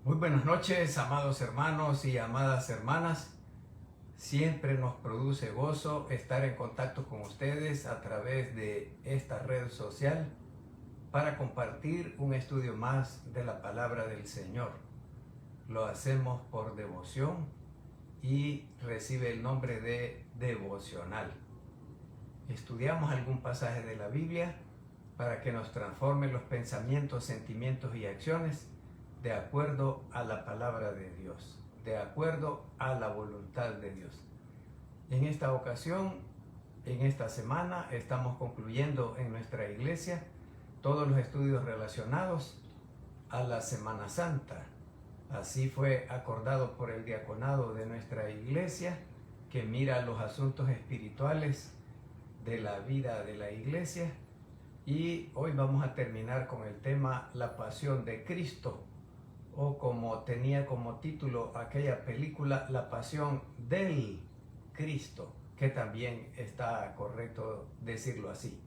Muy buenas noches, amados hermanos y amadas hermanas. Siempre nos produce gozo estar en contacto con ustedes a través de esta red social para compartir un estudio más de la palabra del Señor. Lo hacemos por devoción y recibe el nombre de devocional. Estudiamos algún pasaje de la Biblia para que nos transforme los pensamientos, sentimientos y acciones de acuerdo a la palabra de Dios, de acuerdo a la voluntad de Dios. En esta ocasión, en esta semana, estamos concluyendo en nuestra iglesia todos los estudios relacionados a la Semana Santa. Así fue acordado por el diaconado de nuestra iglesia, que mira los asuntos espirituales de la vida de la iglesia. Y hoy vamos a terminar con el tema La Pasión de Cristo, o como tenía como título aquella película, La Pasión del Cristo, que también está correcto decirlo así.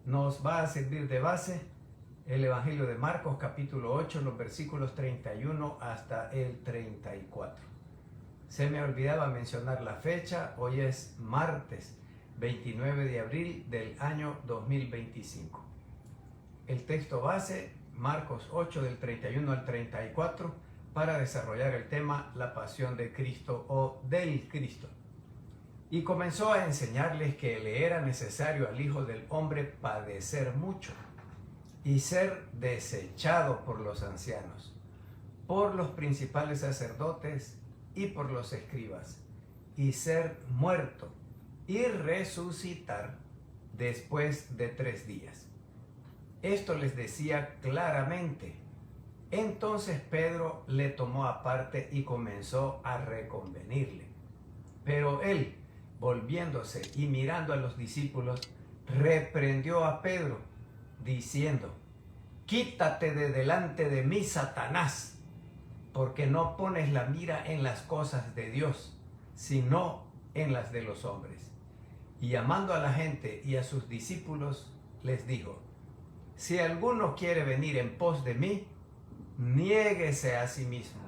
Nos va a servir de base el Evangelio de Marcos, capítulo 8, los versículos 31 hasta el 34. Se me olvidaba mencionar la fecha. Hoy es martes 29 de abril del año 2025. El texto base, Marcos 8 del 31 al 34, para desarrollar el tema La Pasión de Cristo o del Cristo. Y comenzó a enseñarles que le era necesario al Hijo del Hombre padecer mucho y ser desechado por los ancianos, por los principales sacerdotes y por los escribas, y ser muerto y resucitar después de 3 días. Esto les decía claramente. Entonces Pedro le tomó aparte y comenzó a reconvenirle. Pero él, volviéndose y mirando a los discípulos, reprendió a Pedro, diciendo: «Quítate de delante de mí, Satanás, porque no pones la mira en las cosas de Dios, sino en las de los hombres». Y llamando a la gente y a sus discípulos, les dijo: «Si alguno quiere venir en pos de mí, niéguese a sí mismo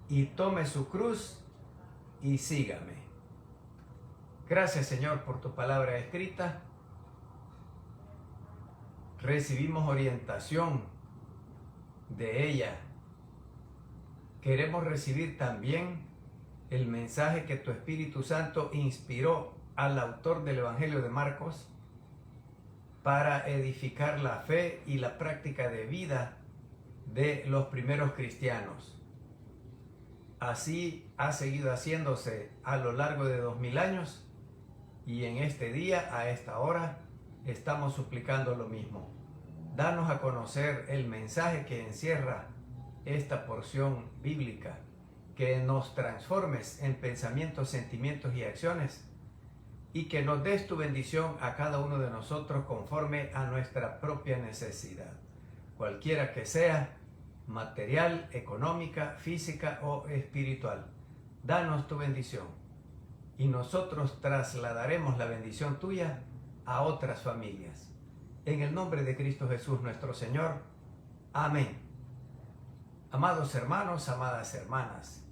y tome su cruz y sígame». Gracias, Señor, por tu palabra escrita. Recibimos orientación de ella. Queremos recibir también el mensaje que tu Espíritu Santo inspiró al autor del Evangelio de Marcos para edificar la fe y la práctica de vida de los primeros cristianos. Así ha seguido haciéndose a lo largo de 2000 años, y en este día, a esta hora, estamos suplicando lo mismo. Danos a conocer el mensaje que encierra esta porción bíblica, que nos transformes en pensamientos, sentimientos y acciones, y que nos des tu bendición a cada uno de nosotros conforme a nuestra propia necesidad, cualquiera que sea, material, económica, física o espiritual. Danos tu bendición y nosotros trasladaremos la bendición tuya a otras familias. En el nombre de Cristo Jesús nuestro Señor. Amén. Amados hermanos, amadas hermanas,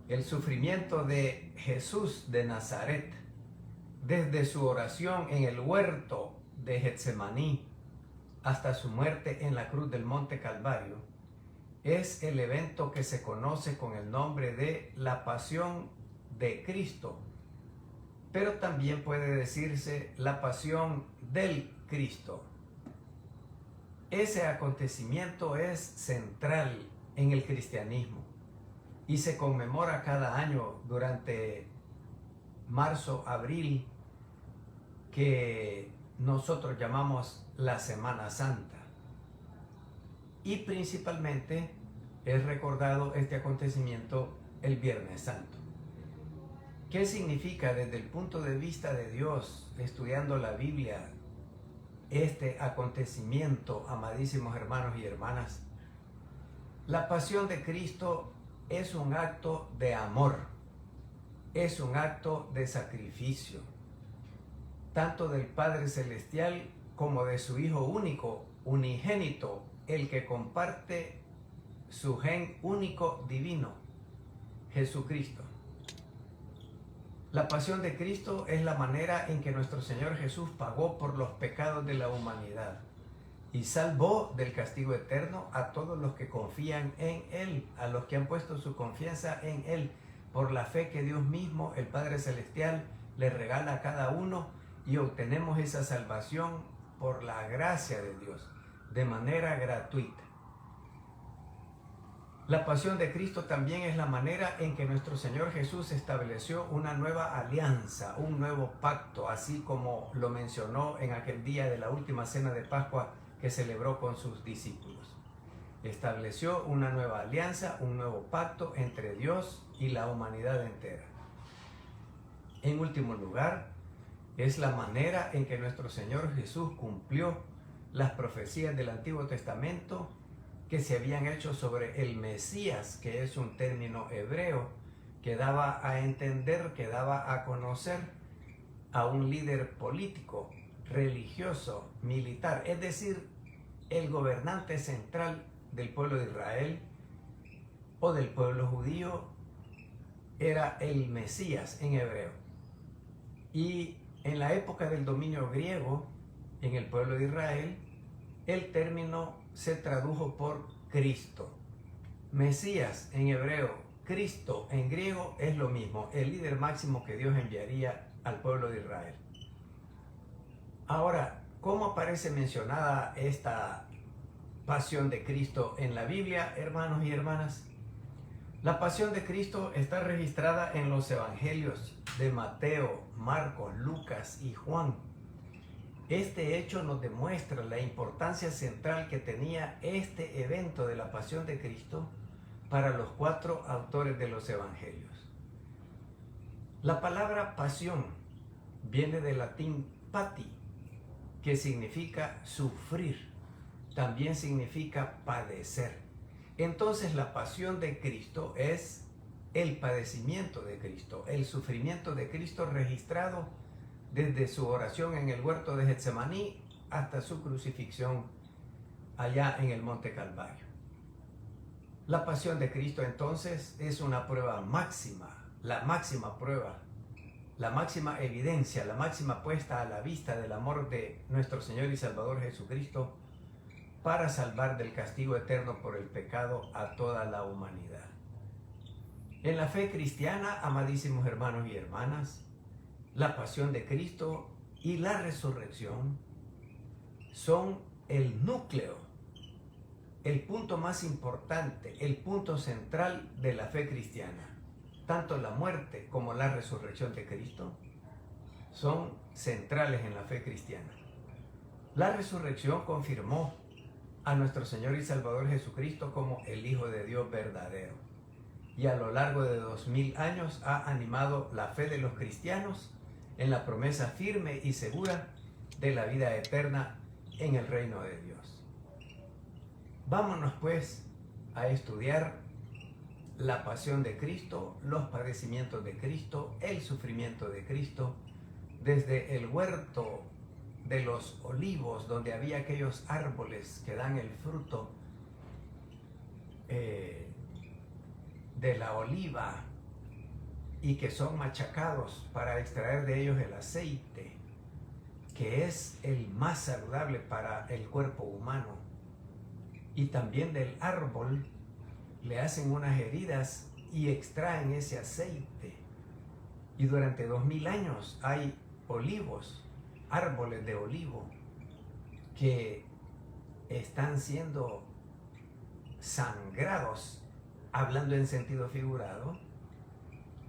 el sufrimiento de Jesús de Nazaret, desde su oración en el huerto de Getsemaní hasta su muerte en la cruz del Monte Calvario, es el evento que se conoce con el nombre de la Pasión de Cristo, pero también puede decirse la Pasión del Cristo. Ese acontecimiento es central en el cristianismo y se conmemora cada año durante marzo, abril, que nosotros llamamos la Semana Santa. Y principalmente es recordado este acontecimiento el Viernes Santo. ¿Qué significa desde el punto de vista de Dios, estudiando la Biblia, este acontecimiento, amadísimos hermanos y hermanas? La pasión de Cristo es un acto de amor, es un acto de sacrificio, tanto del Padre Celestial como de su Hijo único, unigénito, el que comparte su gen único divino, Jesucristo. La pasión de Cristo es la manera en que nuestro Señor Jesús pagó por los pecados de la humanidad y salvó del castigo eterno a todos los que confían en Él, a los que han puesto su confianza en Él, por la fe que Dios mismo, el Padre Celestial, le regala a cada uno, y obtenemos esa salvación por la gracia de Dios, de manera gratuita. La pasión de Cristo también es la manera en que nuestro Señor Jesús estableció una nueva alianza, un nuevo pacto, así como lo mencionó en aquel día de la última cena de Pascua que celebró con sus discípulos. Estableció una nueva alianza, un nuevo pacto entre Dios y la humanidad entera. En último lugar, es la manera en que nuestro Señor Jesús cumplió las profecías del Antiguo Testamento que se habían hecho sobre el Mesías, que es un término hebreo que daba a entender, que daba a conocer a un líder político, religioso, militar, es decir, el gobernante central del pueblo de Israel o del pueblo judío era el Mesías en hebreo. Y en la época del dominio griego, en el pueblo de Israel, el término se tradujo por Cristo. Mesías en hebreo, Cristo en griego es lo mismo, el líder máximo que Dios enviaría al pueblo de Israel. Ahora, ¿cómo aparece mencionada esta pasión de Cristo en la Biblia, hermanos y hermanas? La pasión de Cristo está registrada en los evangelios de Mateo, Marcos, Lucas y Juan. Este hecho nos demuestra la importancia central que tenía este evento de la pasión de Cristo para los 4 autores de los evangelios. La palabra pasión viene del latín pati, que significa sufrir, también significa padecer. Entonces la pasión de Cristo es el padecimiento de Cristo, el sufrimiento de Cristo registrado desde su oración en el huerto de Getsemaní hasta su crucifixión allá en el Monte Calvario. La pasión de Cristo entonces es una prueba máxima, la máxima prueba, la máxima evidencia, la máxima puesta a la vista del amor de nuestro Señor y Salvador Jesucristo para salvar del castigo eterno por el pecado a toda la humanidad. En la fe cristiana, amadísimos hermanos y hermanas, la pasión de Cristo y la resurrección son el núcleo, el punto más importante, el punto central de la fe cristiana. Tanto la muerte como la resurrección de Cristo son centrales en la fe cristiana. La resurrección confirmó a nuestro Señor y Salvador Jesucristo como el Hijo de Dios verdadero, y a lo largo de 2000 años ha animado la fe de los cristianos en la promesa firme y segura de la vida eterna en el reino de Dios. Vámonos pues a estudiar la pasión de Cristo, los padecimientos de Cristo, el sufrimiento de Cristo, desde el huerto de los olivos, donde había aquellos árboles que dan el fruto de la oliva y que son machacados para extraer de ellos el aceite, que es el más saludable para el cuerpo humano. Y también del árbol le hacen unas heridas y extraen ese aceite. Y durante 2000 años hay olivos, árboles de olivo, que están siendo sangrados, hablando en sentido figurado,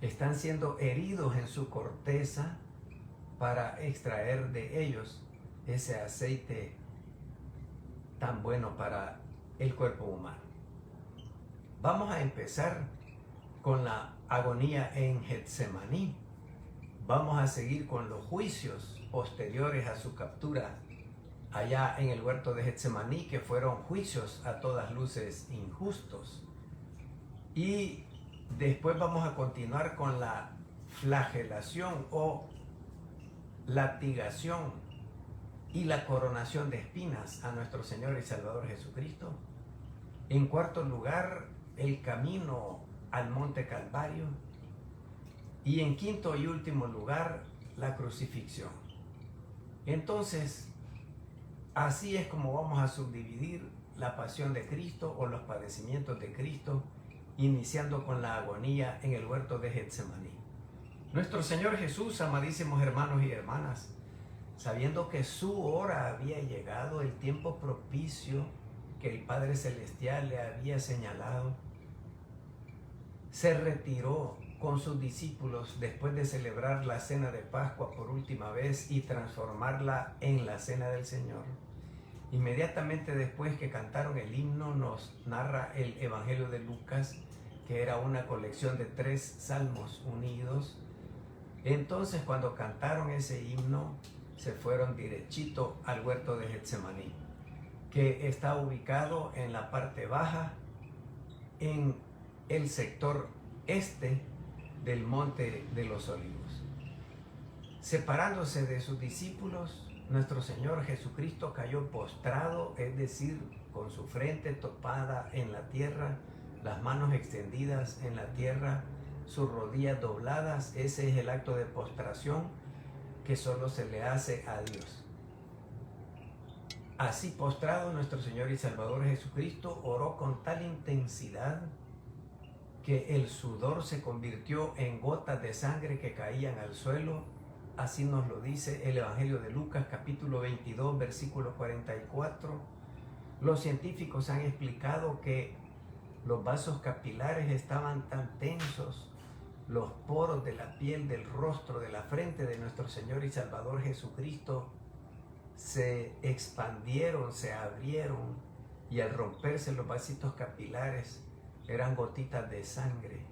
están siendo heridos en su corteza para extraer de ellos ese aceite tan bueno para el cuerpo humano. Vamos a empezar con la agonía en Getsemaní. Vamos a seguir con los juicios posteriores a su captura allá en el huerto de Getsemaní, que fueron juicios a todas luces injustos. Y después vamos a continuar con la flagelación o latigación y la coronación de espinas a nuestro Señor y Salvador Jesucristo. En cuarto lugar, el camino al Monte Calvario. Y en quinto y último lugar, la crucifixión. Entonces, así es como vamos a subdividir la pasión de Cristo o los padecimientos de Cristo, iniciando con la agonía en el huerto de Getsemaní. Nuestro Señor Jesús, amadísimos hermanos y hermanas, sabiendo que su hora había llegado, el tiempo propicio que el Padre Celestial le había señalado, se retiró con sus discípulos después de celebrar la cena de Pascua por última vez y transformarla en la cena del Señor. Inmediatamente después que cantaron el himno, nos narra el Evangelio de Lucas, que era una colección de 3 salmos unidos. Entonces, cuando cantaron ese himno, se fueron derechito al huerto de Getsemaní, que está ubicado en la parte baja, en el sector este del Monte de los Olivos. Separándose de sus discípulos, nuestro Señor Jesucristo cayó postrado, es decir, con su frente topada en la tierra, las manos extendidas en la tierra, sus rodillas dobladas. Ese es el acto de postración que solo se le hace a Dios. Así postrado, nuestro Señor y Salvador Jesucristo oró con tal intensidad que el sudor se convirtió en gotas de sangre que caían al suelo. Así nos lo dice el Evangelio de Lucas, capítulo 22, versículo 44. Los científicos han explicado que los vasos capilares estaban tan tensos, los poros de la piel del rostro, de la frente de nuestro Señor y Salvador Jesucristo se expandieron, se abrieron, y al romperse los vasitos capilares eran gotitas de sangre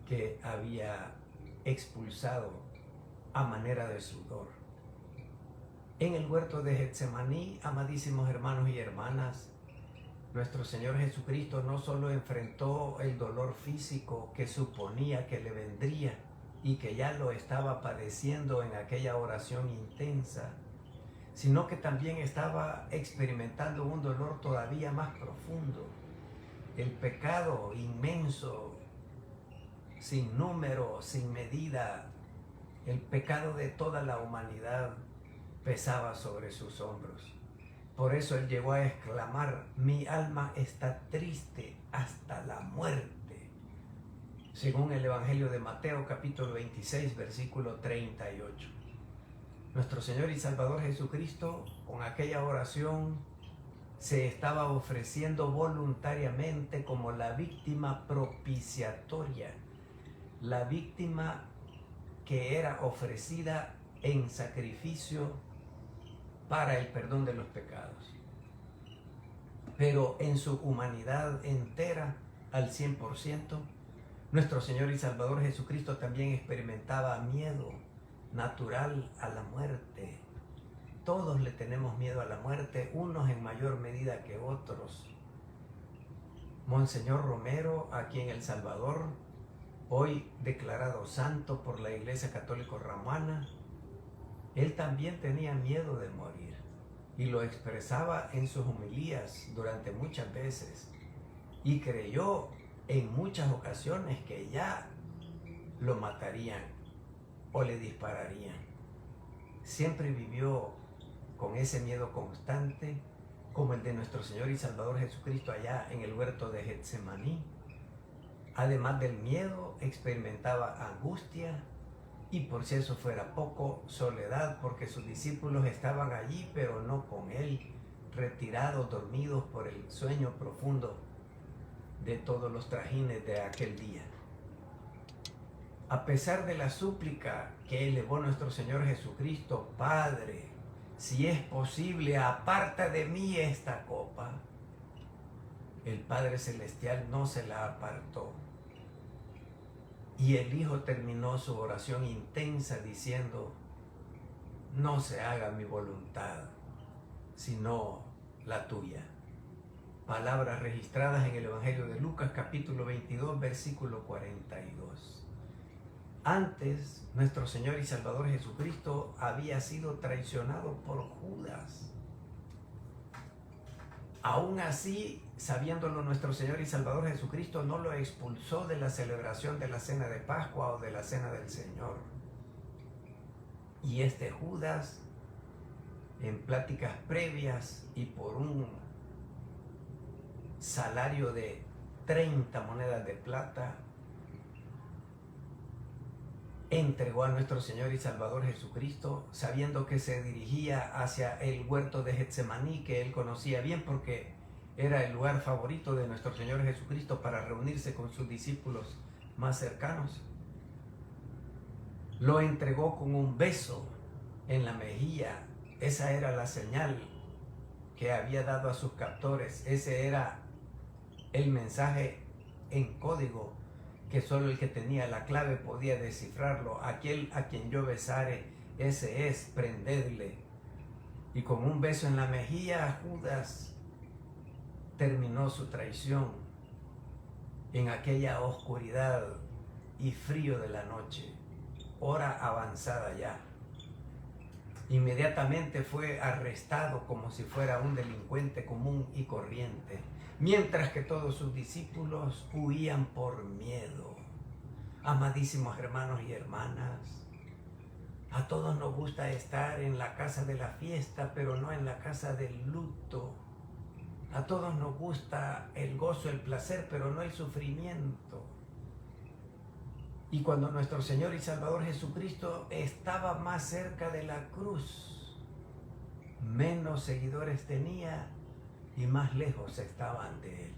que había expulsado a manera de sudor. En el huerto de Getsemaní, amadísimos hermanos y hermanas, nuestro Señor Jesucristo no solo enfrentó el dolor físico que suponía que le vendría y que ya lo estaba padeciendo en aquella oración intensa, sino que también estaba experimentando un dolor todavía más profundo. El pecado inmenso, sin número, sin medida, el pecado de toda la humanidad pesaba sobre sus hombros. Por eso él llegó a exclamar: mi alma está triste hasta la muerte, según el Evangelio de Mateo, capítulo 26, versículo 38. Nuestro Señor y Salvador Jesucristo, con aquella oración, se estaba ofreciendo voluntariamente como la víctima propiciatoria, la víctima que era ofrecida en sacrificio para el perdón de los pecados. Pero en su humanidad entera, al 100%, nuestro Señor y Salvador Jesucristo también experimentaba miedo natural a la muerte. Todos le tenemos miedo a la muerte, unos en mayor medida que otros. Monseñor Romero, aquí en El Salvador, hoy declarado santo por la Iglesia Católica Romana, él también tenía miedo de morir y lo expresaba en sus homilías durante muchas veces, y creyó en muchas ocasiones que ya lo matarían o le dispararían. Siempre vivió con ese miedo constante, como el de nuestro Señor y Salvador Jesucristo allá en el huerto de Getsemaní. Además del miedo, experimentaba angustia y, por si eso fuera poco, soledad, porque sus discípulos estaban allí, pero no con él, retirados, dormidos por el sueño profundo de todos los trajines de aquel día. A pesar de la súplica que elevó nuestro Señor Jesucristo: Padre, si es posible, aparta de mí esta copa, el Padre Celestial no se la apartó. Y el Hijo terminó su oración intensa diciendo: no se haga mi voluntad, sino la tuya. Palabras registradas en el Evangelio de Lucas, capítulo 22, versículo 42. Antes, nuestro Señor y Salvador Jesucristo había sido traicionado por Judas. Aún así, sabiéndolo nuestro Señor y Salvador Jesucristo, no lo expulsó de la celebración de la cena de Pascua o de la cena del Señor. Y este Judas, en pláticas previas y por un salario de 30 monedas de plata, entregó a nuestro Señor y Salvador Jesucristo, sabiendo que se dirigía hacia el huerto de Getsemaní, que él conocía bien porque era el lugar favorito de nuestro Señor Jesucristo para reunirse con sus discípulos más cercanos. Lo entregó con un beso en la mejilla. Esa era la señal que había dado a sus captores. Ese era el mensaje en código que solo el que tenía la clave podía descifrarlo. Aquel a quien yo besare, ese es, prendedle. Y con un beso en la mejilla, Judas terminó su traición en aquella oscuridad y frío de la noche, hora avanzada ya. Inmediatamente fue arrestado como si fuera un delincuente común y corriente, mientras que todos sus discípulos huían por miedo. Amadísimos hermanos y hermanas, a todos nos gusta estar en la casa de la fiesta, pero no en la casa del luto. A todos nos gusta el gozo, el placer, pero no el sufrimiento. Y cuando nuestro Señor y Salvador Jesucristo estaba más cerca de la cruz, menos seguidores tenía y más lejos estaban de él.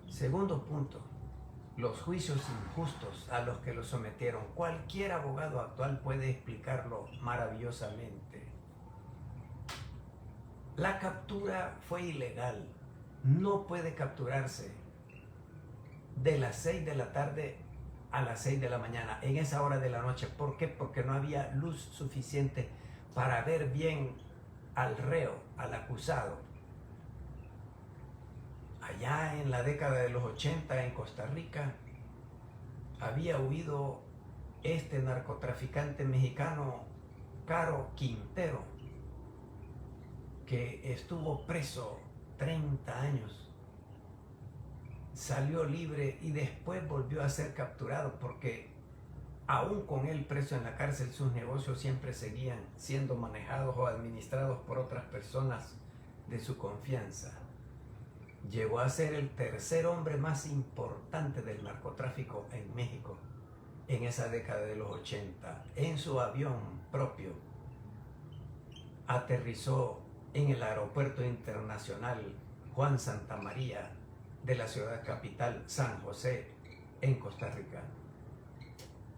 Segundo punto, los juicios injustos a los que lo sometieron. Cualquier abogado actual puede explicarlo maravillosamente. La captura fue ilegal. No puede capturarse de las 6 de la tarde a las 6 de la mañana, en esa hora de la noche. ¿Por qué? Porque no había luz suficiente para ver bien al reo, al acusado. Allá en la década de los 80 en Costa Rica había huido este narcotraficante mexicano Caro Quintero, que estuvo preso 30 años. Salió libre y después volvió a ser capturado porque aún con él preso en la cárcel, sus negocios siempre seguían siendo manejados o administrados por otras personas de su confianza. Llegó a ser el tercer hombre más importante del narcotráfico en México en esa década de los 80. En su avión propio aterrizó en el aeropuerto internacional Juan Santamaría de la ciudad capital San José, en Costa Rica.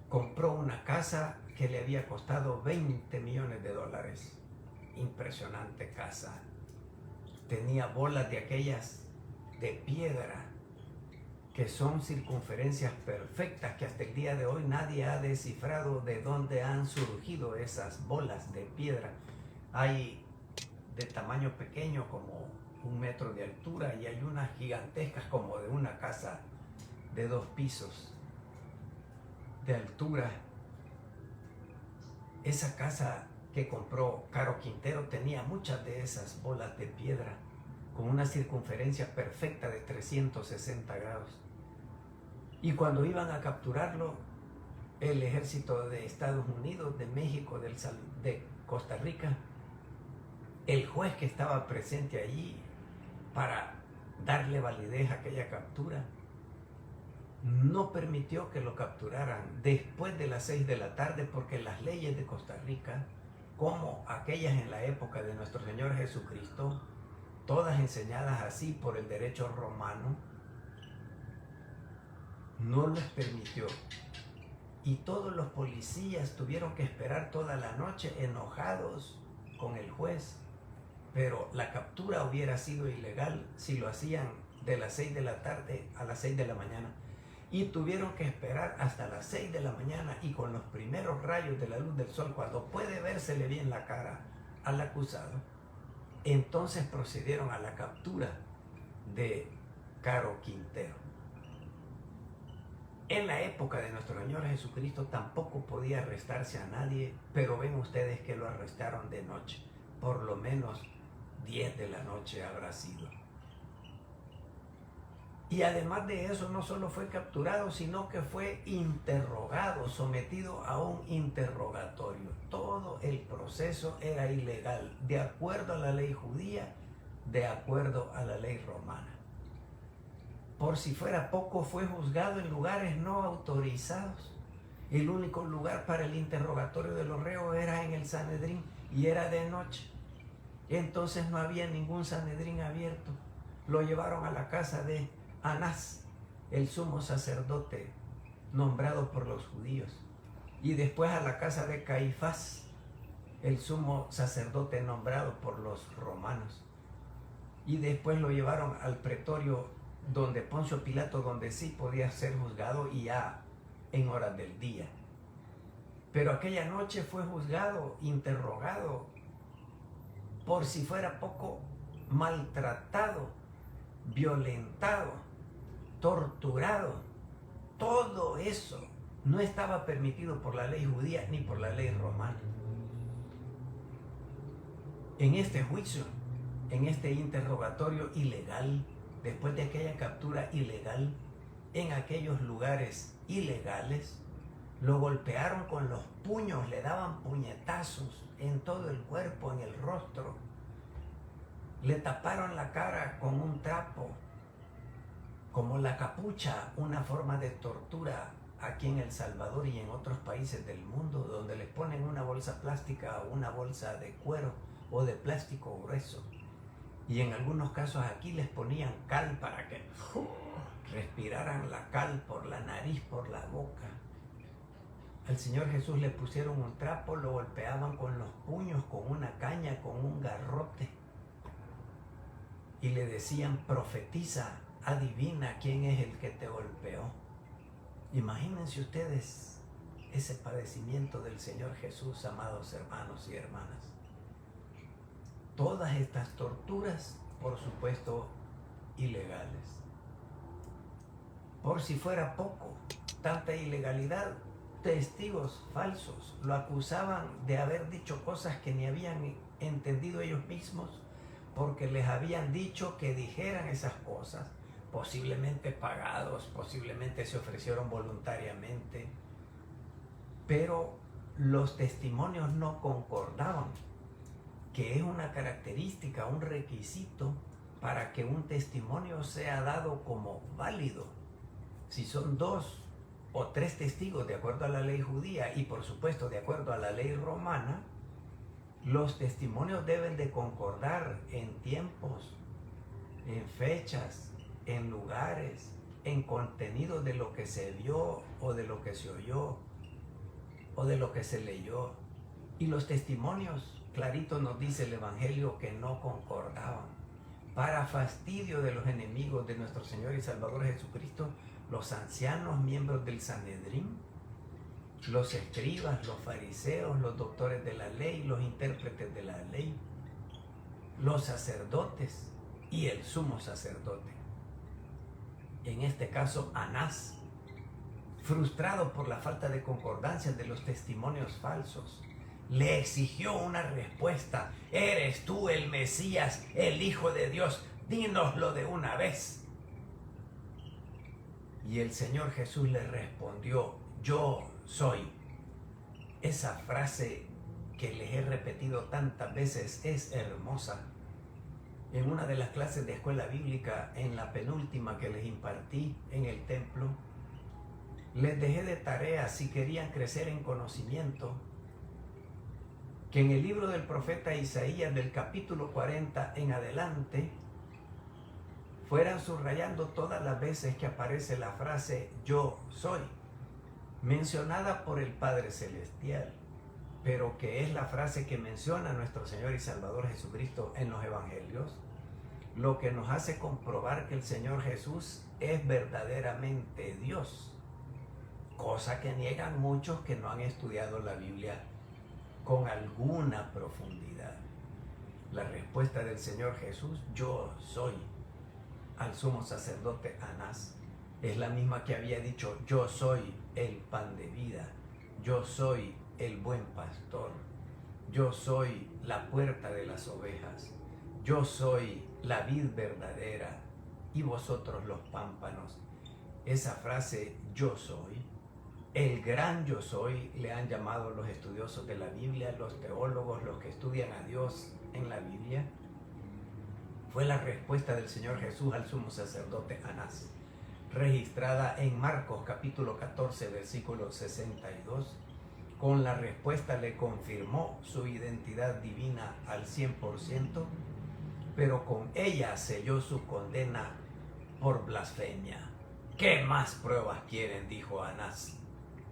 Compró una casa que le había costado $20 millones. Impresionante casa. Tenía bolas de aquellas de piedra que son circunferencias perfectas, que hasta el día de hoy nadie ha descifrado de dónde han surgido esas bolas de piedra. Hay de tamaño pequeño, como 1 metro de altura, y hay unas gigantescas como de una casa de 2 pisos de altura. Esa casa que compró Caro Quintero tenía muchas de esas bolas de piedra con una circunferencia perfecta de 360 grados. Y cuando iban a capturarlo, el ejército de Estados Unidos, de México, de Costa Rica, el juez que estaba presente allí para darle validez a aquella captura, no permitió que lo capturaran después de las 6 de la tarde, porque las leyes de Costa Rica, como aquellas en la época de nuestro Señor Jesucristo, todas enseñadas así por el derecho romano, no les permitió. Y todos los policías tuvieron que esperar toda la noche enojados con el juez. Pero la captura hubiera sido ilegal si lo hacían de las 6 de la tarde a las 6 de la mañana. Y tuvieron que esperar hasta las 6 de la mañana, y con los primeros rayos de la luz del sol, cuando puede vérsele bien la cara al acusado, entonces procedieron a la captura de Caro Quintero. En la época de nuestro Señor Jesucristo tampoco podía arrestarse a nadie, pero ven ustedes que lo arrestaron de noche. Por lo menos 10 de la noche habrá sido. Y además de eso, no solo fue capturado, sino que fue interrogado, sometido a un interrogatorio. Todo el proceso era ilegal, de acuerdo a la ley judía, de acuerdo a la ley romana. Por si fuera poco, fue juzgado en lugares no autorizados. El único lugar para el interrogatorio de los reos era en el Sanedrín y era de noche. Entonces no había ningún Sanedrín abierto. Lo llevaron a la casa de Anás, el sumo sacerdote nombrado por los judíos, y después a la casa de Caifás, el sumo sacerdote nombrado por los romanos, y después lo llevaron al pretorio donde Poncio Pilato, donde sí podía ser juzgado y ya en horas del día. Pero aquella noche fue juzgado, interrogado, por si fuera poco, maltratado, violentado, torturado. Todo eso no estaba permitido por la ley judía ni por la ley romana. En este juicio, en este interrogatorio ilegal, después de aquella captura ilegal, en aquellos lugares ilegales, lo golpearon con los puños, le daban puñetazos en todo el cuerpo, en el rostro. Le taparon la cara con un trapo, como la capucha, una forma de tortura aquí en El Salvador y en otros países del mundo, donde les ponen una bolsa plástica o una bolsa de cuero o de plástico grueso. Y en algunos casos aquí les ponían cal para que respiraran la cal por la nariz, por la boca. Al Señor Jesús le pusieron un trapo, lo golpeaban con los puños, con una caña, con un garrote. Y le decían, profetiza, adivina quién es el que te golpeó. Imagínense ustedes ese padecimiento del Señor Jesús, amados hermanos y hermanas. Todas estas torturas, por supuesto, ilegales. Por si fuera poco, tanta ilegalidad, testigos falsos lo acusaban de haber dicho cosas que ni habían entendido ellos mismos, porque les habían dicho que dijeran esas cosas, posiblemente pagados, posiblemente se ofrecieron voluntariamente, pero los testimonios no concordaban, que es una característica, un requisito para que un testimonio sea dado como válido. Si son 2 o 3 testigos de acuerdo a la ley judía y por supuesto de acuerdo a la ley romana, los testimonios deben de concordar en tiempos, en fechas, en lugares, en contenido de lo que se vio o de lo que se oyó o de lo que se leyó. Y los testimonios, clarito nos dice el Evangelio, que no concordaban. Para fastidio de los enemigos de nuestro Señor y Salvador Jesucristo, los ancianos miembros del Sanedrín, los escribas, los fariseos, los doctores de la ley, los intérpretes de la ley, los sacerdotes y el sumo sacerdote, en este caso Anás, frustrado por la falta de concordancia de los testimonios falsos, le exigió una respuesta. ¿Eres tú el Mesías, el Hijo de Dios? Dínoslo de una vez. Y el Señor Jesús le respondió, yo soy. Esa frase que les he repetido tantas veces es hermosa. En una de las clases de escuela bíblica, en la penúltima que les impartí en el templo, les dejé de tarea, si querían crecer en conocimiento, que en el libro del profeta Isaías, del capítulo 40 en adelante, fueran subrayando todas las veces que aparece la frase yo soy, mencionada por el Padre Celestial, pero que es la frase que menciona nuestro Señor y Salvador Jesucristo en los Evangelios, lo que nos hace comprobar que el Señor Jesús es verdaderamente Dios, cosa que niegan muchos que no han estudiado la Biblia con alguna profundidad. La respuesta del Señor Jesús, yo soy, al sumo sacerdote Anás, es la misma que había dicho, yo soy el pan de vida, yo soy el buen pastor, yo soy la puerta de las ovejas, yo soy la vid verdadera, y vosotros los pámpanos. Esa frase yo soy, el gran yo soy, le han llamado los estudiosos de la Biblia, los teólogos, los que estudian a Dios en la Biblia, fue la respuesta del Señor Jesús al sumo sacerdote Anás, registrada en Marcos capítulo 14 versículo 62. Con la respuesta le confirmó su identidad divina al 100%, pero con ella selló su condena por blasfemia. ¿Qué más pruebas quieren?, dijo Anás.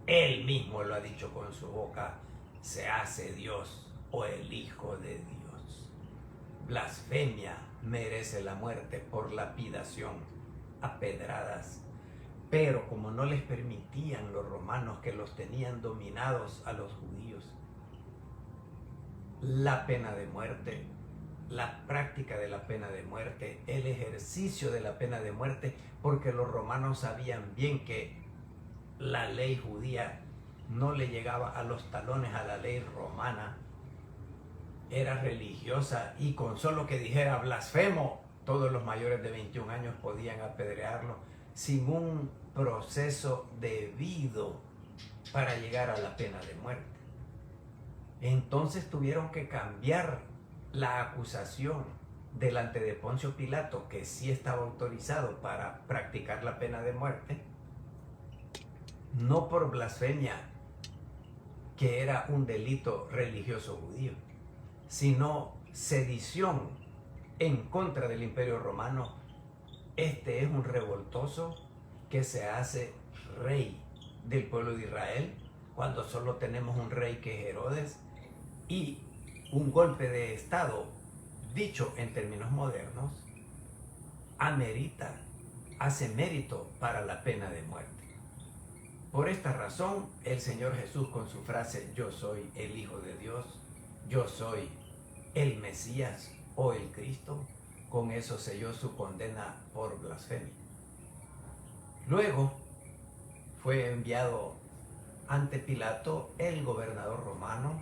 Él mismo lo ha dicho con su boca, se hace Dios o el Hijo de Dios. Blasfemia, merece la muerte por lapidación a pedradas. Pero como no les permitían los romanos, que los tenían dominados a los judíos, la pena de muerte, la práctica de la pena de muerte, el ejercicio de la pena de muerte, porque los romanos sabían bien que la ley judía no le llegaba a los talones a la ley romana, era religiosa, y con solo que dijera blasfemo, todos los mayores de 21 años podían apedrearlo sin un proceso debido para llegar a la pena de muerte. Entonces tuvieron que cambiar la acusación delante de Poncio Pilato, que sí estaba autorizado para practicar la pena de muerte, no por blasfemia, que era un delito religioso judío, sino sedición en contra del Imperio Romano. Este es un revoltoso que se hace rey del pueblo de Israel, cuando solo tenemos un rey que es Herodes, y un golpe de estado, dicho en términos modernos, hace mérito para la pena de muerte. Por esta razón, el Señor Jesús, con su frase yo soy el Hijo de Dios, yo soy el Mesías o el Cristo, con eso selló su condena por blasfemia. Luego fue enviado ante Pilato el gobernador romano,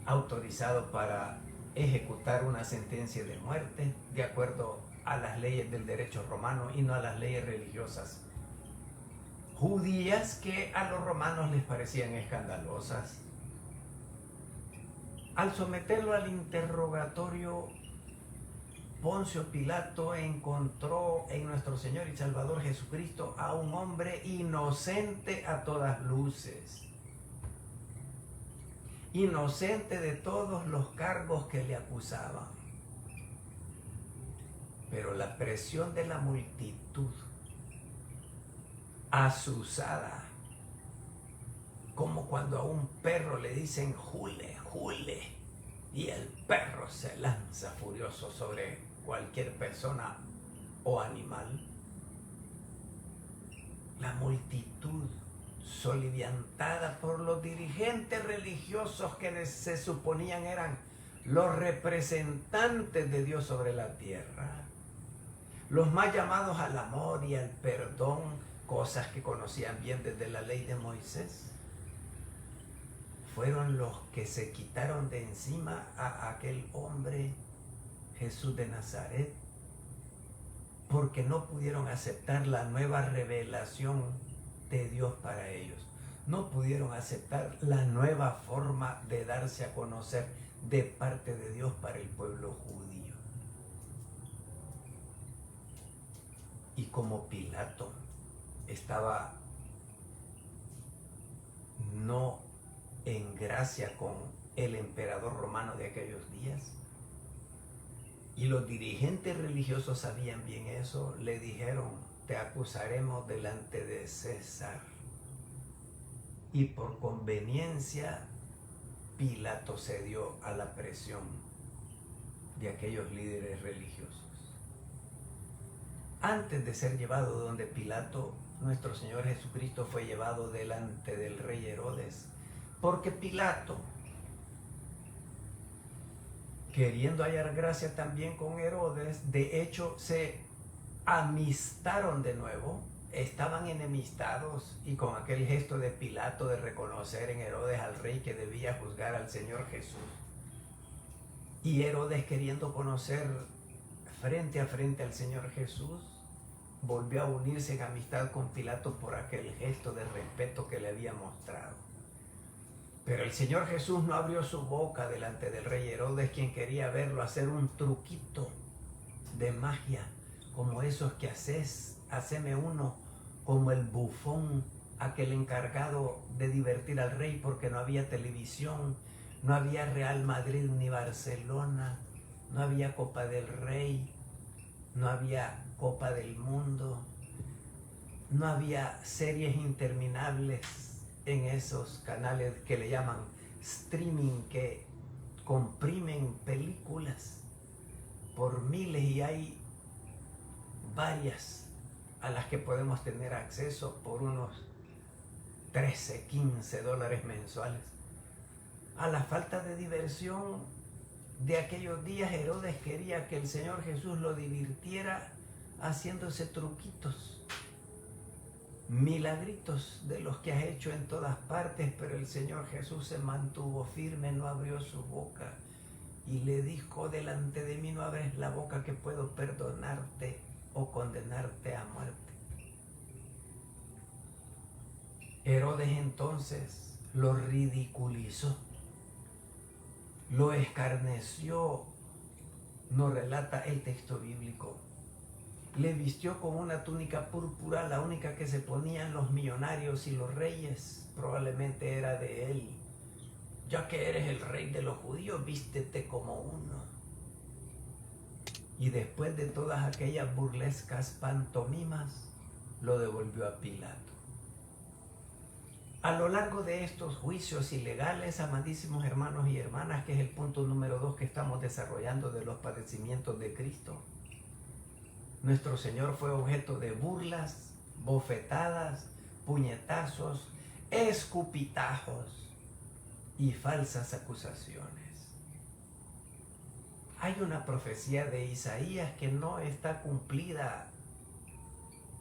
autorizado para ejecutar una sentencia de muerte de acuerdo a las leyes del derecho romano y no a las leyes religiosas judías, que a los romanos les parecían escandalosas. Al someterlo al interrogatorio, Poncio Pilato encontró en nuestro Señor y Salvador Jesucristo a un hombre inocente a todas luces, inocente de todos los cargos que le acusaban. Pero la presión de la multitud, azuzada, como cuando a un perro le dicen jule, jule, y el perro se lanza furioso sobre cualquier persona o animal. La multitud, soliviantada por los dirigentes religiosos que se suponían eran los representantes de Dios sobre la tierra, los más llamados al amor y al perdón, cosas que conocían bien desde la ley de Moisés, fueron los que se quitaron de encima a aquel hombre, Jesús de Nazaret, porque no pudieron aceptar la nueva revelación de Dios para ellos. No pudieron aceptar la nueva forma de darse a conocer de parte de Dios para el pueblo judío. Y como Pilato estaba no en gracia con el emperador romano de aquellos días, y los dirigentes religiosos sabían bien eso, le dijeron: te acusaremos delante de César. Y por conveniencia, Pilato cedió a la presión de aquellos líderes religiosos. Antes de ser llevado donde Pilato, nuestro Señor Jesucristo fue llevado delante del rey Herodes, porque Pilato, queriendo hallar gracia también con Herodes, de hecho se amistaron de nuevo, estaban enemistados, y con aquel gesto de Pilato de reconocer en Herodes al rey que debía juzgar al Señor Jesús, y Herodes queriendo conocer frente a frente al Señor Jesús, volvió a unirse en amistad con Pilato por aquel gesto de respeto que le había mostrado. Pero el Señor Jesús no abrió su boca delante del rey Herodes, quien quería verlo hacer un truquito de magia, como esos que haceme uno, como el bufón, aquel encargado de divertir al rey, porque no había televisión, no había Real Madrid ni Barcelona, no había Copa del Rey, no había Copa del Mundo, no había series interminables en esos canales que le llaman streaming, que comprimen películas por miles, y hay varias a las que podemos tener acceso por unos 13, 15 dólares mensuales. A la falta de diversión de aquellos días, Herodes quería que el Señor Jesús lo divirtiera haciéndose truquitos, milagritos de los que has hecho en todas partes, pero el Señor Jesús se mantuvo firme, no abrió su boca y le dijo: delante de mí no abres la boca, que puedo perdonarte o condenarte a muerte. Herodes entonces lo ridiculizó, lo escarneció, nos relata el texto bíblico. Le vistió con una túnica púrpura, la única que se ponían los millonarios y los reyes, probablemente era de él. Ya que eres el rey de los judíos, vístete como uno. Y después de todas aquellas burlescas pantomimas, lo devolvió a Pilato. A lo largo de estos juicios ilegales, amadísimos hermanos y hermanas, que es el punto número 2 que estamos desarrollando de los padecimientos de Cristo, nuestro Señor fue objeto de burlas, bofetadas, puñetazos, escupitajos y falsas acusaciones. Hay una profecía de Isaías que no está cumplida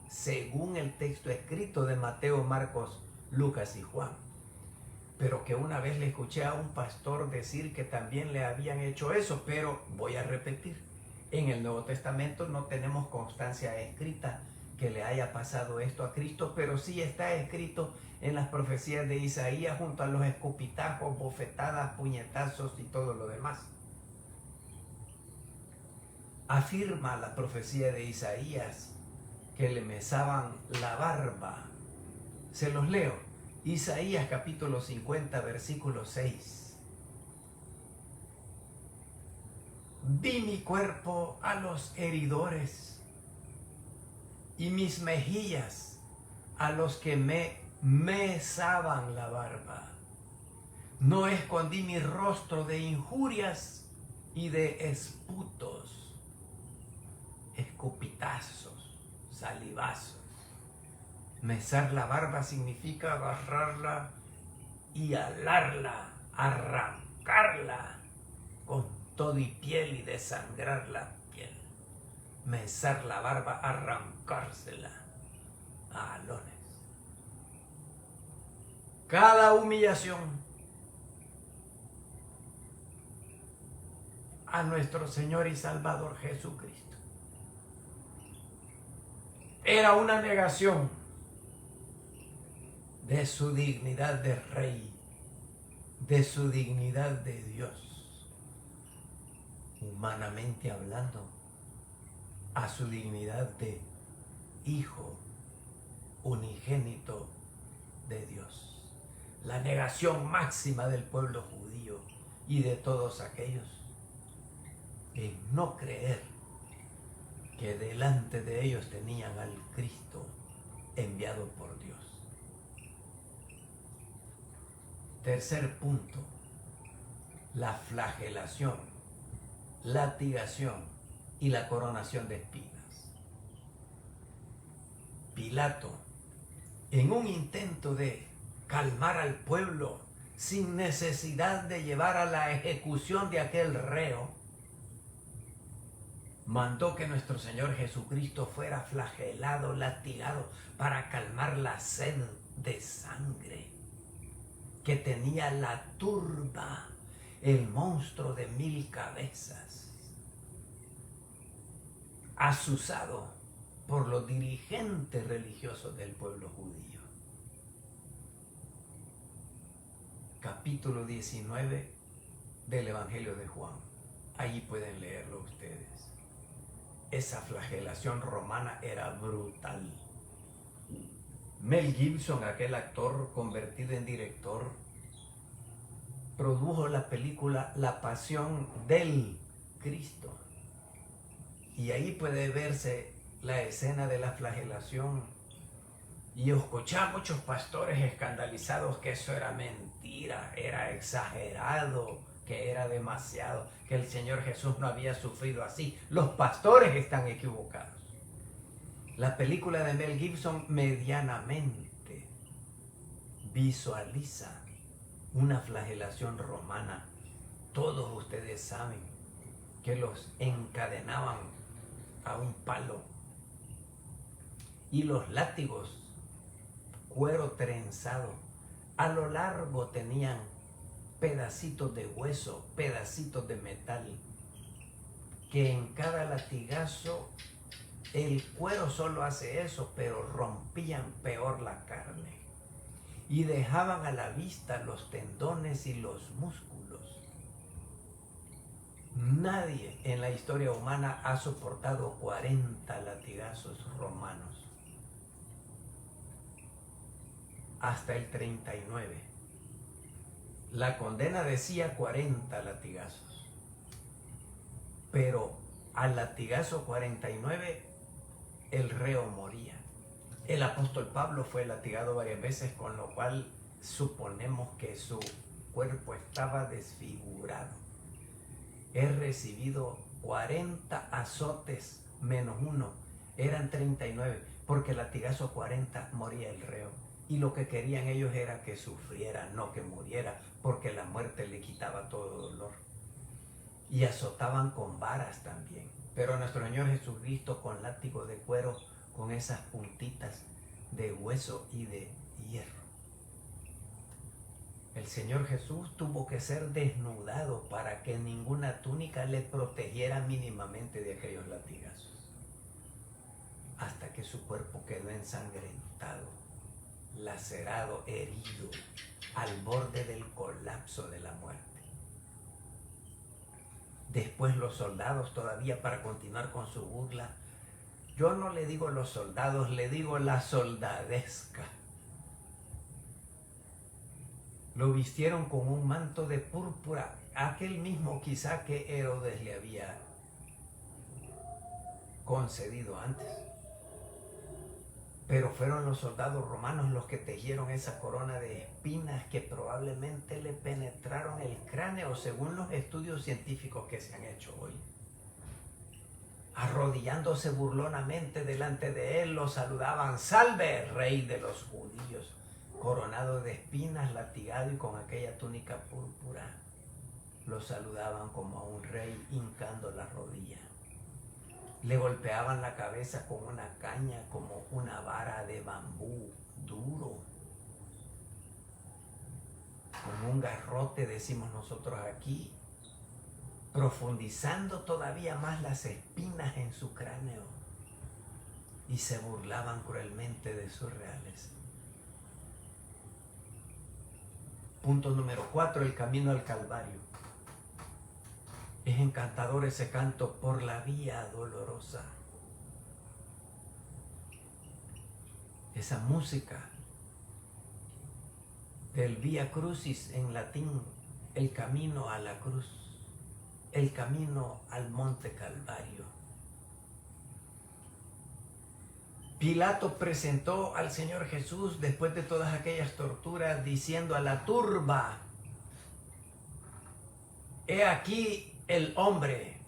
según el texto escrito de Mateo, Marcos, Lucas y Juan, pero que una vez le escuché a un pastor decir que también le habían hecho eso. Pero voy a repetir, en el Nuevo Testamento no tenemos constancia escrita que le haya pasado esto a Cristo, pero sí está escrito en las profecías de Isaías, junto a los escupitajos, bofetadas, puñetazos y todo lo demás. Afirma la profecía de Isaías que le mesaban la barba. Se los leo. Isaías capítulo 50, versículo 6. Di mi cuerpo a los heridores y mis mejillas a los que me mesaban la barba. No escondí mi rostro de injurias y de esputos, escupitazos, salivazos. Mesar la barba significa agarrarla y alarla, arrancarla con todo y piel y desangrar la piel. Mesar la barba, arrancársela a alones. Cada humillación a nuestro Señor y Salvador Jesucristo era una negación de su dignidad de rey, de su dignidad de Dios, humanamente hablando, a su dignidad de hijo unigénito de Dios. La negación máxima del pueblo judío y de todos aquellos en no creer que delante de ellos tenían al Cristo enviado por Dios. Tercer punto, la flagelación, latigación y la coronación de espinas. Pilato, en un intento de calmar al pueblo sin necesidad de llevar a la ejecución de aquel reo, mandó que nuestro Señor Jesucristo fuera flagelado, latigado, para calmar la sed de sangre que tenía la turba, el monstruo de 1000 cabezas. azuzado por los dirigentes religiosos del pueblo judío. Capítulo 19 del Evangelio de Juan. Allí pueden leerlo ustedes. Esa flagelación romana era brutal. Mel Gibson, aquel actor convertido en director, produjo la película La Pasión del Cristo. Y ahí puede verse la escena de la flagelación. Y escuchaba a muchos pastores escandalizados que eso era mentira, era exagerado, que era demasiado, que el Señor Jesús no había sufrido así. Los pastores están equivocados. La película de Mel Gibson medianamente visualiza una flagelación romana. Todos ustedes saben que los encadenaban a un palo y los látigos, cuero trenzado, a lo largo tenían pedacitos de hueso, pedacitos de metal, que en cada latigazo el cuero solo hace eso, pero rompían peor la carne y dejaban a la vista los tendones y los músculos. Nadie en la historia humana ha soportado 40 latigazos romanos. Hasta el 39. La condena decía 40 latigazos. Pero al latigazo 49 el reo moría. El apóstol Pablo fue latigado varias veces, con lo cual suponemos que su cuerpo estaba desfigurado. He recibido 40 azotes menos uno, eran 39, porque el latigazo 40 moría el reo. Y lo que querían ellos era que sufriera, no que muriera, porque la muerte le quitaba todo dolor. Y azotaban con varas también. Pero nuestro Señor Jesucristo con látigo de cuero, con esas puntitas de hueso y de hierro. El Señor Jesús tuvo que ser desnudado para que ninguna túnica le protegiera mínimamente de aquellos latigazos. Hasta que su cuerpo quedó ensangrentado, lacerado, herido, al borde del colapso de la muerte. Después los soldados, todavía para continuar con su burla, yo no le digo los soldados, le digo la soldadesca. Lo vistieron con un manto de púrpura, aquel mismo quizá que Herodes le había concedido antes. Pero fueron los soldados romanos los que tejieron esa corona de espinas que probablemente le penetraron el cráneo, según los estudios científicos que se han hecho hoy. Arrodillándose burlonamente delante de él, lo saludaban: «Salve, rey de los judíos», coronado de espinas, latigado y con aquella túnica púrpura. Lo saludaban como a un rey, hincando la rodilla. Le golpeaban la cabeza con una caña, como una vara de bambú duro, con un garrote, decimos nosotros aquí, profundizando todavía más las espinas en su cráneo, y se burlaban cruelmente de sus realeza. Punto número 4, el camino al Calvario. Es encantador ese canto: por la vía dolorosa. Esa música del Vía Crucis en latín, el camino a la cruz, el camino al monte Calvario. Pilato presentó al Señor Jesús después de todas aquellas torturas, diciendo a la turba: «He aquí el hombre».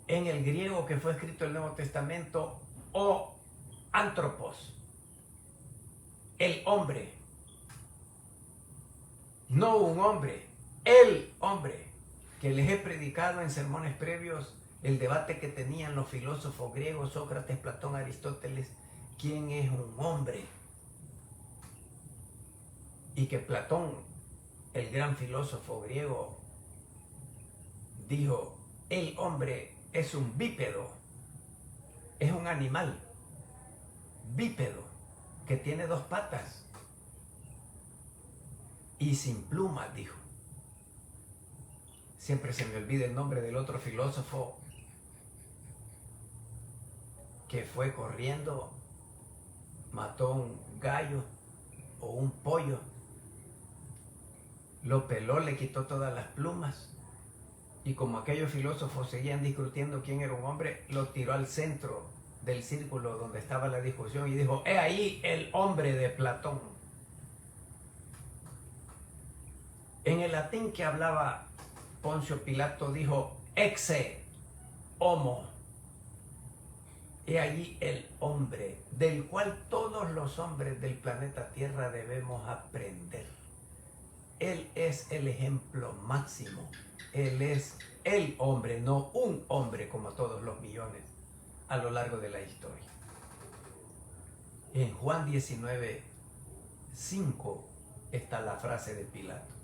En el griego que fue escrito el Nuevo Testamento, o antropos, el hombre, no un hombre, el hombre, que les he predicado en sermones previos, el debate que tenían los filósofos griegos, Sócrates, Platón, Aristóteles, ¿quién es un hombre? Y que Platón, el gran filósofo griego, dijo: el hombre es un bípedo, es un animal bípedo que tiene 2 patas y sin plumas, dijo. Siempre se me olvida el nombre del otro filósofo que fue corriendo, mató un gallo o un pollo, lo peló, le quitó todas las plumas, y como aquellos filósofos seguían discutiendo quién era un hombre, lo tiró al centro del círculo donde estaba la discusión y dijo: he ahí el hombre de Platón. En el latín que hablaba Poncio Pilato dijo: exe homo. He allí el hombre, del cual todos los hombres del planeta Tierra debemos aprender. Él es el ejemplo máximo. Él es el hombre, no un hombre como todos los millones a lo largo de la historia. En Juan 19:5 está la frase de Pilato: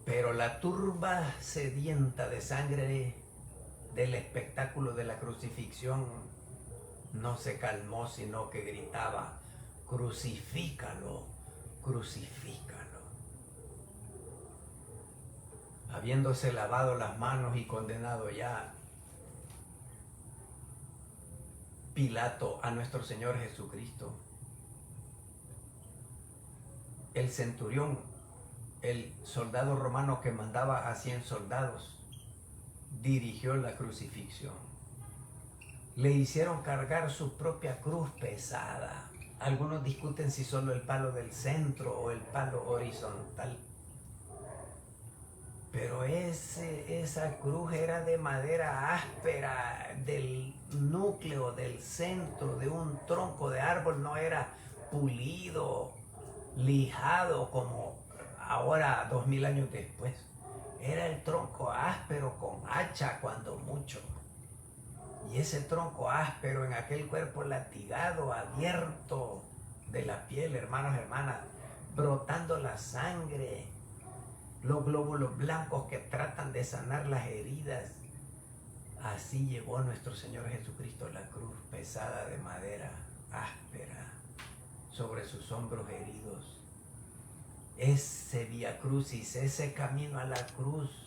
pero la turba sedienta de sangre del espectáculo de la crucifixión no se calmó, sino que gritaba: crucifícalo, crucifícalo. Habiéndose lavado las manos y condenado ya Pilato a nuestro Señor Jesucristo, el centurión, el soldado romano que mandaba a 100 soldados, dirigió la crucifixión. Le hicieron cargar su propia cruz pesada. Algunos discuten si solo el palo del centro o el palo horizontal. Pero esa cruz era de madera áspera, del núcleo, del centro, de un tronco de árbol. No era pulido, lijado como ahora 2000 años después. Era el tronco áspero con hacha cuando mucho. Y ese tronco áspero en aquel cuerpo latigado, abierto de la piel, hermanos, hermanas, brotando la sangre, los glóbulos blancos que tratan de sanar las heridas. Así llevó nuestro Señor Jesucristo la cruz pesada de madera áspera sobre sus hombros heridos. Ese vía crucis, ese camino a la cruz,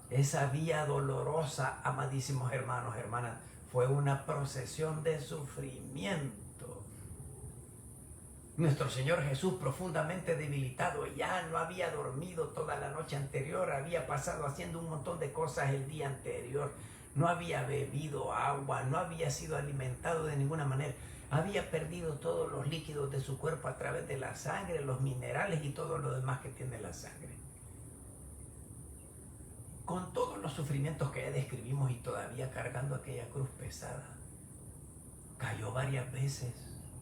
esa vía dolorosa, amadísimos hermanos, hermanas, fue una procesión de sufrimiento. Nuestro Señor Jesús, profundamente debilitado, ya no había dormido toda la noche anterior, había pasado haciendo un montón de cosas el día anterior, no había bebido agua, no había sido alimentado de ninguna manera, había perdido todos los líquidos de su cuerpo a través de la sangre, los minerales y todo lo demás que tiene la sangre. Con todos los sufrimientos que ya describimos y todavía cargando aquella cruz pesada, cayó varias veces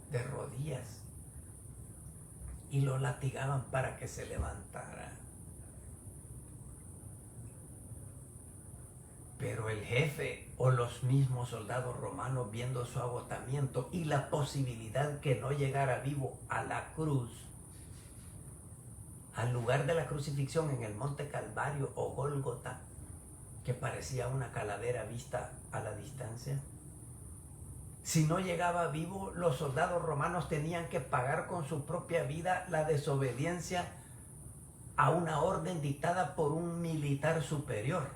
de rodillas y lo latigaban para que se levantara. Pero el jefe o los mismos soldados romanos, viendo su agotamiento y la posibilidad que no llegara vivo a la cruz, al lugar de la crucifixión en el monte Calvario o Gólgota, que parecía una calavera vista a la distancia, si no llegaba vivo, los soldados romanos tenían que pagar con su propia vida la desobediencia a una orden dictada por un militar superior.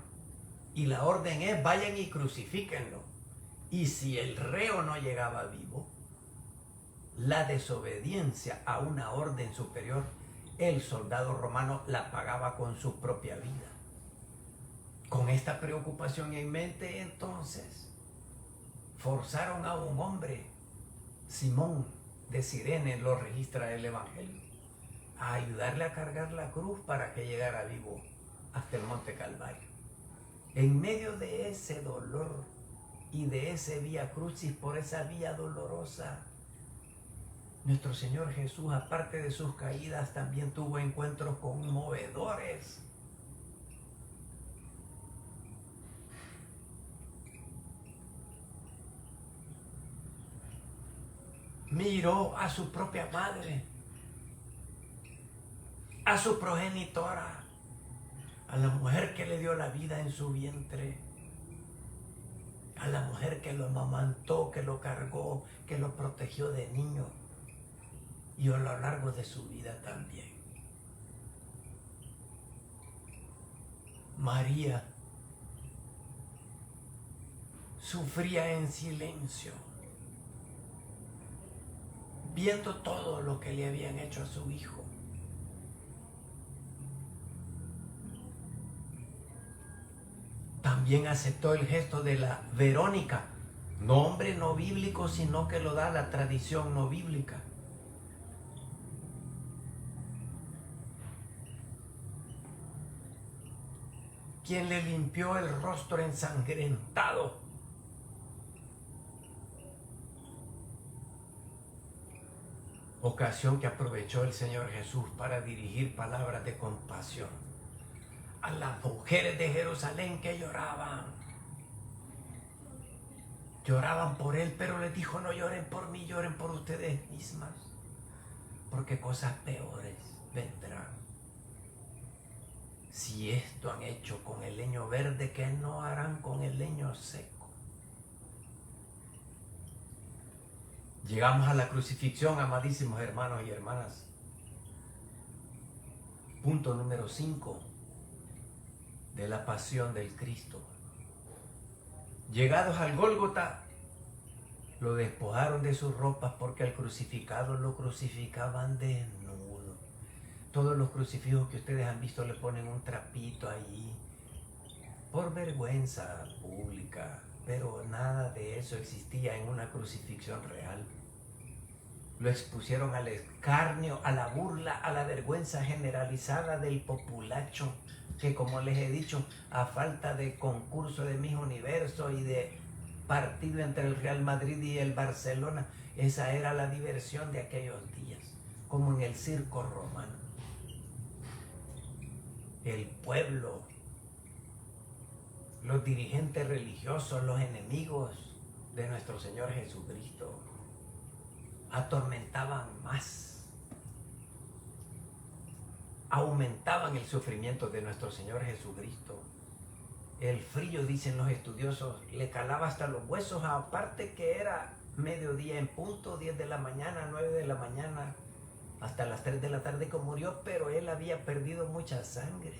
Y la orden es: vayan y crucifíquenlo. Y si el reo no llegaba vivo, la desobediencia a una orden superior, el soldado romano la pagaba con su propia vida. Con esta preocupación en mente, entonces, forzaron a un hombre, Simón de Cirene, lo registra el Evangelio, a ayudarle a cargar la cruz para que llegara vivo hasta el monte Calvario. En medio de ese dolor y de ese vía crucis, por esa vía dolorosa, nuestro Señor Jesús, aparte de sus caídas, también tuvo encuentros conmovedores. Miró a su propia madre, a su progenitora, a la mujer que le dio la vida en su vientre, a la mujer que lo amamantó, que lo cargó, que lo protegió de niño y a lo largo de su vida también. María sufría en silencio, viendo todo lo que le habían hecho a su hijo. También aceptó el gesto de la Verónica, nombre no bíblico, sino que lo da la tradición no bíblica. Quien le limpió el rostro ensangrentado. Ocasión que aprovechó el Señor Jesús para dirigir palabras de compasión a las mujeres de Jerusalén que lloraban. Lloraban por él, pero les dijo: no lloren por mí, lloren por ustedes mismas, porque cosas peores vendrán. Si esto han hecho con el leño verde, ¿qué no harán con el leño seco? Llegamos a la crucifixión, amadísimos hermanos y hermanas. Punto número 5 de la pasión del Cristo. Llegados al Gólgota, lo despojaron de sus ropas porque al crucificado lo crucificaban desnudo. Todos los crucifijos que ustedes han visto le ponen un trapito allí por vergüenza pública, pero nada de eso existía en una crucifixión real. Lo expusieron al escarnio, a la burla, a la vergüenza generalizada del populacho, que, como les he dicho, a falta de concurso de Miss Universo y de partido entre el Real Madrid y el Barcelona, esa era la diversión de aquellos días, como en el circo romano. El pueblo, los dirigentes religiosos, los enemigos de nuestro Señor Jesucristo, atormentaban más, aumentaban el sufrimiento de nuestro Señor Jesucristo. El frío, dicen los estudiosos, le calaba hasta los huesos, aparte que era mediodía en punto, 10 de la mañana, 9 de la mañana, hasta las 3 de la tarde que murió, pero él había perdido mucha sangre,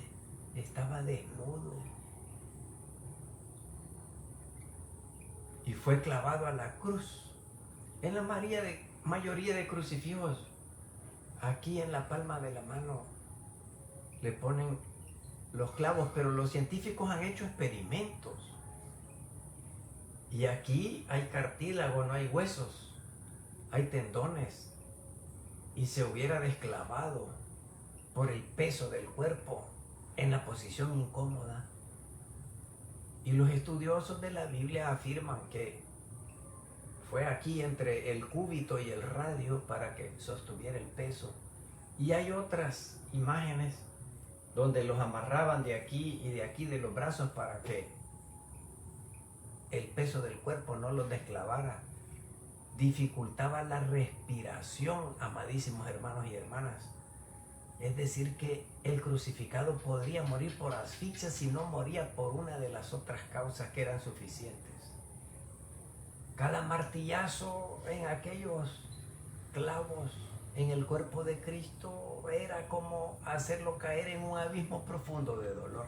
estaba desnudo y fue clavado a la cruz. En la mayoría de crucifijos, aquí en la palma de la mano le ponen los clavos, pero los científicos han hecho experimentos y aquí hay cartílago, no hay huesos, hay tendones, y se hubiera desclavado por el peso del cuerpo en la posición incómoda. Y los estudiosos de la Biblia afirman que fue aquí entre el cúbito y el radio para que sostuviera el peso. Y hay otras imágenes donde los amarraban de aquí y de aquí de los brazos para que el peso del cuerpo no los desclavara. Dificultaba la respiración, amadísimos hermanos y hermanas. Es decir, que el crucificado podría morir por asfixia si no moría por una de las otras causas que eran suficientes. Cada martillazo en aquellos clavos en el cuerpo de Cristo era como hacerlo caer en un abismo profundo de dolor.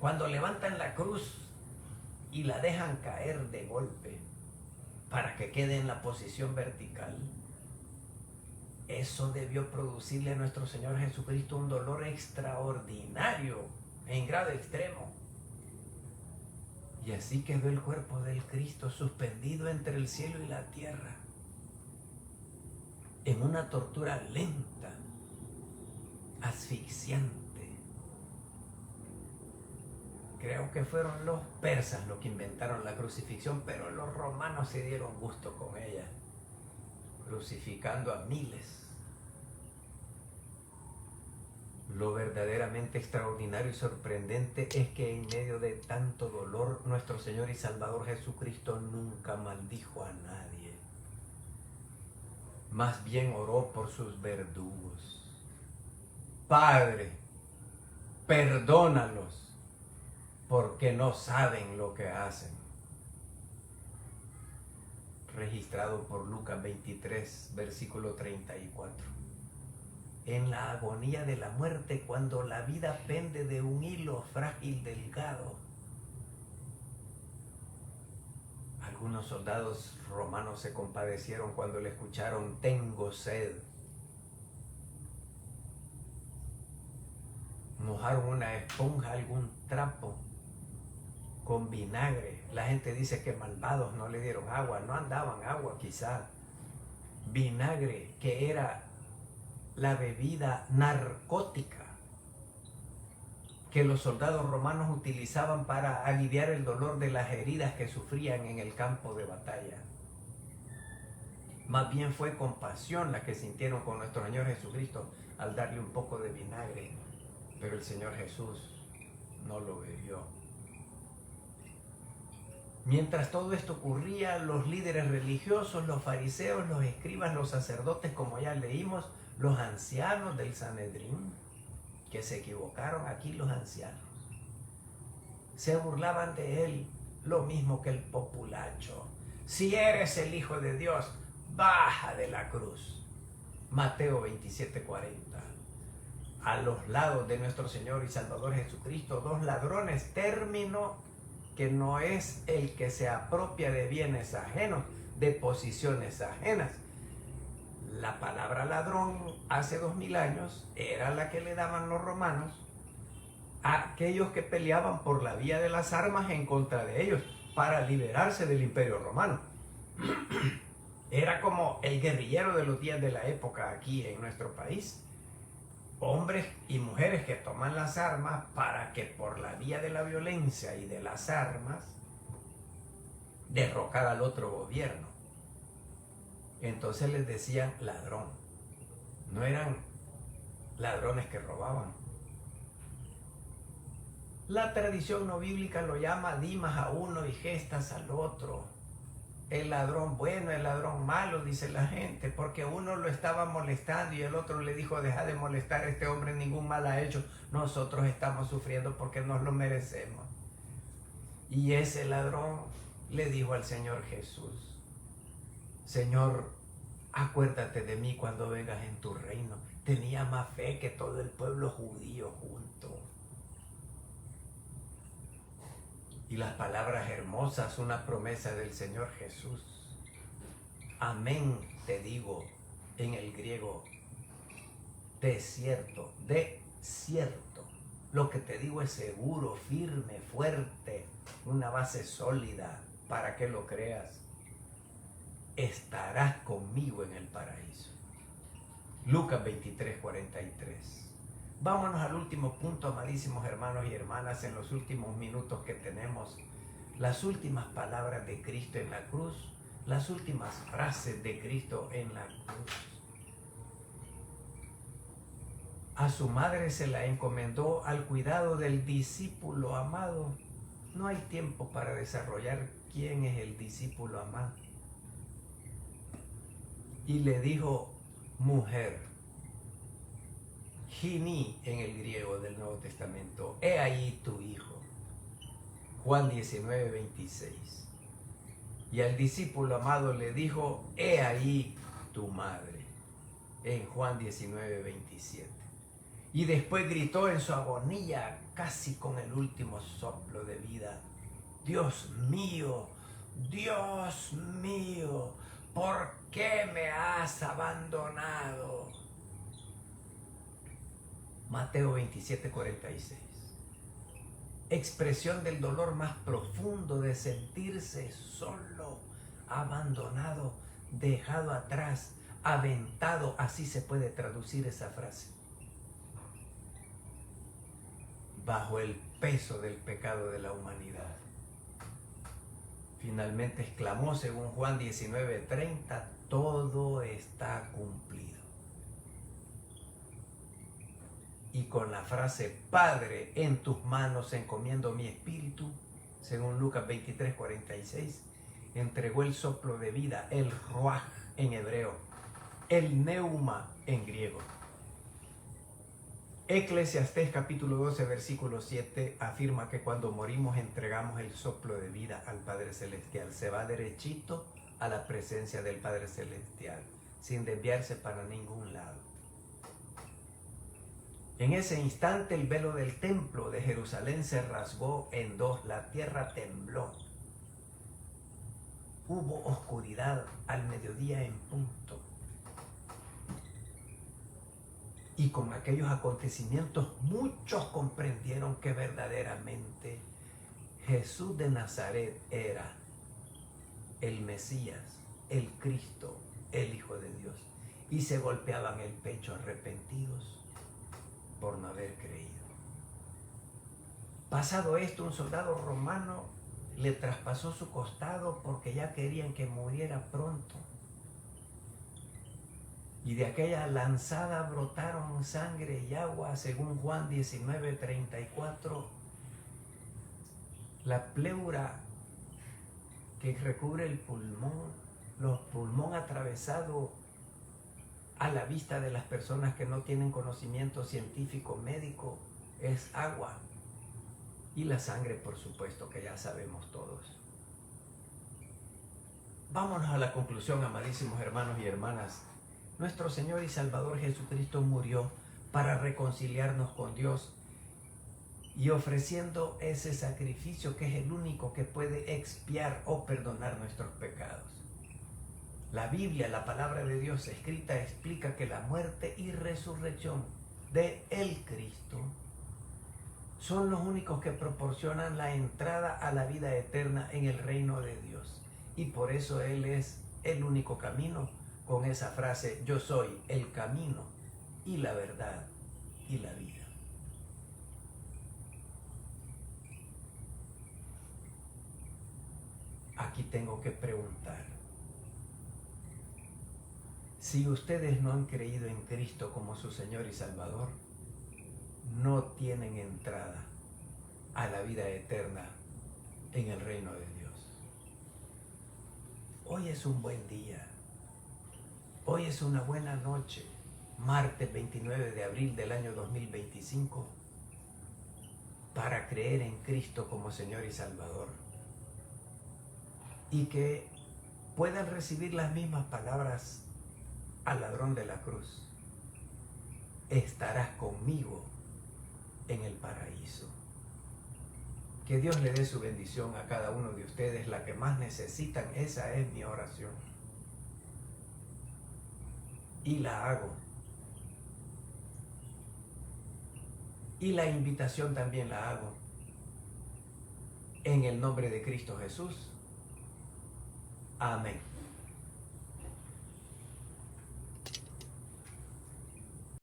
Cuando levantan la cruz y la dejan caer de golpe para que quede en la posición vertical, eso debió producirle a nuestro Señor Jesucristo un dolor extraordinario, en grado extremo. Y así quedó el cuerpo del Cristo suspendido entre el cielo y la tierra, en una tortura lenta, asfixiante. Creo que fueron los persas los que inventaron la crucifixión, pero los romanos se dieron gusto con ella, crucificando a miles. Lo verdaderamente extraordinario y sorprendente es que en medio de tanto dolor, nuestro Señor y Salvador Jesucristo nunca maldijo a nadie. Más bien oró por sus verdugos. Padre, perdónalos, porque no saben lo que hacen. Registrado por Lucas 23, versículo 34. En la agonía de la muerte, cuando la vida pende de un hilo frágil, delgado, algunos soldados romanos se compadecieron cuando le escucharon: tengo sed. Mojaron una esponja, algún trapo, con vinagre. La gente dice que malvados, no le dieron agua, no andaban agua quizá. Vinagre, que era la bebida narcótica que los soldados romanos utilizaban para aliviar el dolor de las heridas que sufrían en el campo de batalla. Más bien fue compasión la que sintieron con nuestro Señor Jesucristo al darle un poco de vinagre, pero el Señor Jesús no lo bebió. Mientras todo esto ocurría, los líderes religiosos, los fariseos, los escribas, los sacerdotes, como ya leímos, los ancianos del Sanedrín, que se equivocaron aquí los ancianos, se burlaban de él, lo mismo que el populacho. Si eres el Hijo de Dios, baja de la cruz. Mateo 27:40. A los lados de nuestro Señor y Salvador Jesucristo, dos ladrones, término que no es el que se apropia de bienes ajenos, de posiciones ajenas. La palabra ladrón hace 2000 años era la que le daban los romanos a aquellos que peleaban por la vía de las armas en contra de ellos para liberarse del Imperio Romano. Era como el guerrillero de los días de la época aquí en nuestro país. Hombres y mujeres que toman las armas para que por la vía de la violencia y de las armas derrocar al otro gobierno. Entonces les decían ladrón. No eran ladrones que robaban. La tradición no bíblica lo llama dimas a uno y gestas al otro. El ladrón bueno, el ladrón malo, dice la gente, porque uno lo estaba molestando y el otro le dijo: deja de molestar, este hombre ningún mal ha hecho, nosotros estamos sufriendo porque nos lo merecemos. Y ese ladrón le dijo al Señor Jesús: Señor, acuérdate de mí cuando vengas en tu reino. Tenía más fe que todo el pueblo judío junto. Y las palabras hermosas, una promesa del Señor Jesús. Amén, te digo, en el griego, de cierto. Lo que te digo es seguro, firme, fuerte, una base sólida para que lo creas. Estarás conmigo en el paraíso. Lucas 23:43. Vámonos al último punto, amadísimos hermanos y hermanas, en los últimos minutos que tenemos. Las últimas palabras de Cristo en la cruz, las últimas frases de Cristo en la cruz. A su madre se la encomendó al cuidado del discípulo amado. No hay tiempo para desarrollar quién es el discípulo amado. Y le dijo: mujer, Gini en el griego del Nuevo Testamento, he ahí tu hijo. Juan 19:26. Y al discípulo amado le dijo: he ahí tu madre, en Juan 19:27. Y después gritó en su agonía, casi con el último soplo de vida: Dios mío, ¿por qué me has abandonado? Mateo 27:46. Expresión del dolor más profundo de sentirse solo, abandonado, dejado atrás, aventado. Así se puede traducir esa frase. Bajo el peso del pecado de la humanidad. Finalmente exclamó, según Juan 19:30, todo está cumplido. Y con la frase: Padre, en tus manos encomiendo mi espíritu, según Lucas 23:46, entregó el soplo de vida, el ruaj en hebreo, el neuma en griego. Eclesiastés capítulo 12 versículo 7 afirma que cuando morimos entregamos el soplo de vida al Padre Celestial. Se va derechito a la presencia del Padre Celestial, sin desviarse para ningún lado. En ese instante el velo del templo de Jerusalén se rasgó en dos, la tierra tembló. Hubo oscuridad al mediodía en punto. Y con aquellos acontecimientos muchos comprendieron que verdaderamente Jesús de Nazaret era el Mesías, el Cristo, el Hijo de Dios. Y se golpeaban el pecho arrepentidos por no haber creído. Pasado esto, un soldado romano le traspasó su costado porque ya querían que muriera pronto. Y de aquella lanzada brotaron sangre y agua, según Juan 19:34. La pleura que recubre el pulmón, los pulmones atravesados a la vista de las personas que no tienen conocimiento científico médico, es agua. Y la sangre, por supuesto, que ya sabemos todos. Vámonos a la conclusión, amadísimos hermanos y hermanas. Nuestro Señor y Salvador Jesucristo murió para reconciliarnos con Dios y ofreciendo ese sacrificio que es el único que puede expiar o perdonar nuestros pecados. La Biblia, la palabra de Dios escrita, explica que la muerte y resurrección de el Cristo son los únicos que proporcionan la entrada a la vida eterna en el reino de Dios. Y por eso Él es el único camino, con esa frase: yo soy el camino y la verdad y la vida. Aquí tengo que preguntar: si ustedes no han creído en Cristo como su Señor y Salvador, no tienen entrada a la vida eterna en el reino de Dios. Hoy es un buen día. Hoy es una buena noche, martes 29 de abril del año 2025, para creer en Cristo como Señor y Salvador. Y que puedan recibir las mismas palabras al ladrón de la cruz: estarás conmigo en el paraíso. Que Dios le dé su bendición a cada uno de ustedes, la que más necesitan. Esa es mi oración. Y la hago. Y la invitación también la hago. En el nombre de Cristo Jesús. Amén.